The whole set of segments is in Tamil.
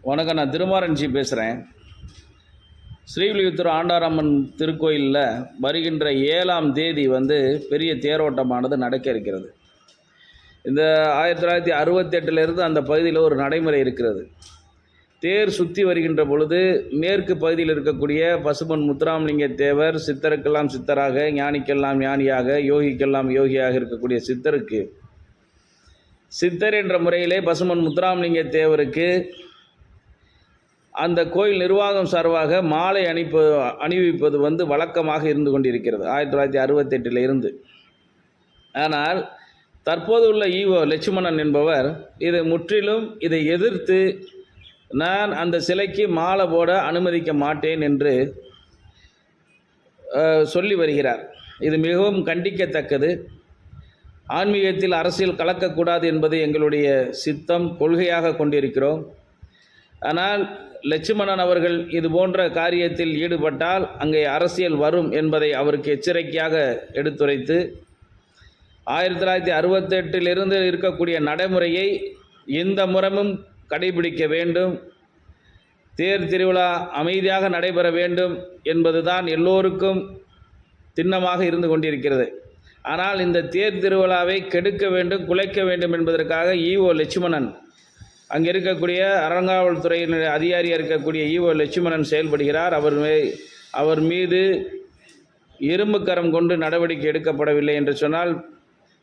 வணக்கம். நான் திருமாரன்ஜி பேசுகிறேன். ஸ்ரீவில்லிபுத்தூர் ஆண்டாரம்மன் திருக்கோயிலில் வருகின்ற 7ஆம் தேதி பெரிய தேரோட்டமானது நடக்க இருக்கிறது. இந்த 1968 அந்த பகுதியில் ஒரு நடைமுறை இருக்கிறது. தேர் சுற்றி வருகின்ற பொழுது மேற்கு பகுதியில் இருக்கக்கூடிய பசும்பொன் முத்துராமலிங்க தேவர், சித்தருக்கெல்லாம் சித்தராக, ஞானிக்கெல்லாம் ஞானியாக, யோகிக்கெல்லாம் யோகியாக இருக்கக்கூடிய சித்தருக்கு, சித்தர் என்ற முறையிலே பசும்பொன் முத்துராமலிங்க தேவருக்கு அந்த கோயில் நிர்வாகம் சார்பாக மாலை அணிவிப்பது வழக்கமாக இருந்து கொண்டிருக்கிறது 1968 இருந்து. ஆனால் தற்போது உள்ள ஈவோ லட்சுமணன் என்பவர் இதை எதிர்த்து நான் அந்த சிலைக்கு மாலை போட அனுமதிக்க மாட்டேன் என்று சொல்லி வருகிறார். இது மிகவும் கண்டிக்கத்தக்கது. ஆன்மீகத்தில் அரசியல் கலக்கக்கூடாது என்பது எங்களுடைய சித்தம், கொள்கையாக கொண்டிருக்கிறோம். ஆனால் லட்சுமணன் அவர்கள் இது போன்ற காரியத்தில் ஈடுபட்டால் அங்கே அரசியல் வரும் என்பதை அவருக்கு எச்சரிக்கையாக எடுத்துரைத்து 1968 இருக்கக்கூடிய நடைமுறையை இந்த முறையும் கடைபிடிக்க வேண்டும். தேர் திருவிழா அமைதியாக நடைபெற வேண்டும் என்பதுதான் எல்லோருக்கும் திண்ணமாக இருந்து கொண்டிருக்கிறது. ஆனால் இந்த தேர் திருவிழாவை கெடுக்க வேண்டும், குலைக்க வேண்டும் என்பதற்காக ஈவோ லட்சுமணன், அங்கே இருக்கக்கூடிய அறங்காவல்துறையினுடைய அதிகாரியாக இருக்கக்கூடிய ஈவோ லட்சுமணன் செயல்படுகிறார். அவர் மீது இரும்பு கரம் கொண்டு நடவடிக்கை எடுக்கப்படவில்லை என்று சொன்னால்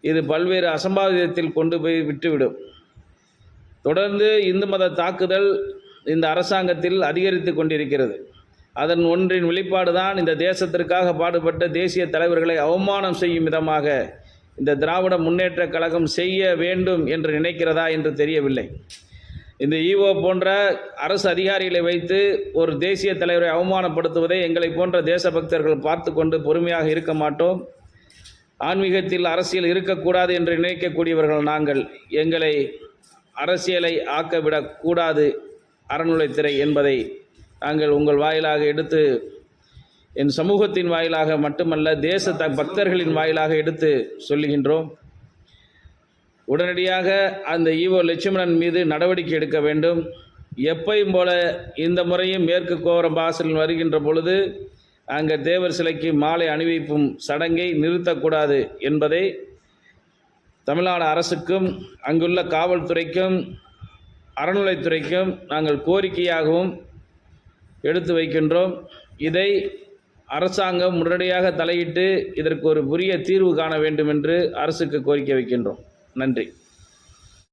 இது பல்வேறு அசம்பாவிதத்தில் கொண்டு போய் விட்டுவிடும். தொடர்ந்து இந்து மத தாக்குதல் இந்த அரசாங்கத்தில் அதிகரித்து கொண்டிருக்கிறது. அதன் ஒன்றின் வெளிப்பாடு தான் இந்த தேசத்திற்காக பாடுபட்ட தேசிய தலைவர்களை அவமானம் செய்யும் விதமாக இந்த திராவிட முன்னேற்ற கழகம் செய்ய வேண்டும் என்று நினைக்கிறதா என்று தெரியவில்லை. இந்த ஈவோ போன்ற அரசு அதிகாரிகளை வைத்து ஒரு தேசிய தலைவரை அவமானப்படுத்துவதை எங்களை போன்ற தேசபக்தர்கள் பார்த்து கொண்டு பொறுமையாக இருக்க மாட்டோம். ஆன்மீகத்தில் அரசியல் இருக்கக்கூடாது என்று நினைக்கக்கூடியவர்கள் நாங்கள். எங்களை அரசியலை ஆக்கவிடக்கூடாது அறநிலைத்துறை என்பதை நாங்கள் உங்கள் வாயிலாக எடுத்து, என் சமூகத்தின் வாயிலாக மட்டுமல்ல தேச பக்தர்களின் வாயிலாக எடுத்து சொல்லுகின்றோம். உடனடியாக அந்த ஈவோ லட்சுமணன் மீது நடவடிக்கை எடுக்க வேண்டும். எப்பையும் போல இந்த முறையும் மேற்கு கோபுரம் வாசலில் வருகின்ற பொழுது அங்கே தேவர் சிலைக்கு மாலை அணிவிப்பும் சடங்கை நிறுத்தக்கூடாது என்பதை தமிழ்நாடு அரசுக்கும் அங்குள்ள காவல்துறைக்கும் அறநிலைத்துறைக்கும் நாங்கள் கோரிக்கையாகவும் எடுத்து வைக்கின்றோம். இதை அரசாங்கம் உடனடியாக தலையிட்டு இதற்கு ஒரு உரிய தீர்வு காண வேண்டும் என்று அரசுக்கு கோரிக்கை வைக்கின்றோம். நன்றி.